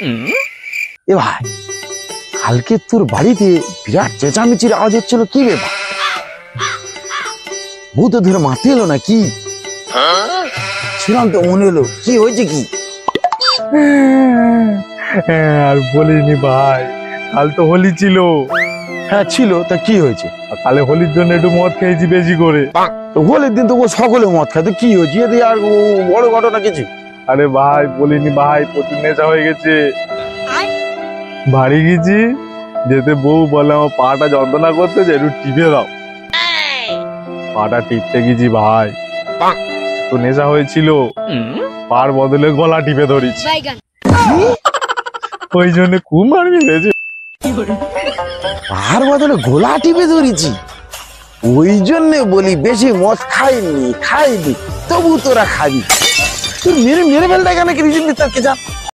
এ ভাই, কালকে তোর বাড়িতে বিরাট চেঁচামেচির আওয়াজ হচ্ছিল, কি ব্যাপার? ভূত ধরে মারতে এলো না কি? ছিলাম তো, মনে হলো কি হয়েছে কি? আর বলিনি ভাই, কাল তো হোলি ছিল। হ্যাঁ ছিল, তা কি হয়েছে? আর কালে হোলির জন্য একটু মদ খেয়েছি বেশি করে। তো হোলির দিন তো ও সকলে মদ খায়, তো কি হয়েছে? এতে আর বড় ঘটনা কিছু? আরে ভাই বলিনি ভাই, প্রচুর নেশা হয়ে গেছে। বাড়ি গেছি, যেতে বউ বলে আমার পাটা যন্ত্রণা করতেছে, একটু টিপে দাও। পাটা টিপতে গেছি ভাই, তো নেশা হয়েছিল, পার বদলে গলা টিপে ধরেছি। ওই জন্য খুব মার মেরেছে। আর বদলে গোলা টিপে ধরেছি, ওই জন্য বলি বেশি মদ খাইনি তবু তোরা খাবি। তুই মেরে মেরে ফেলতে কেন কি রিজন দিতে কে জান?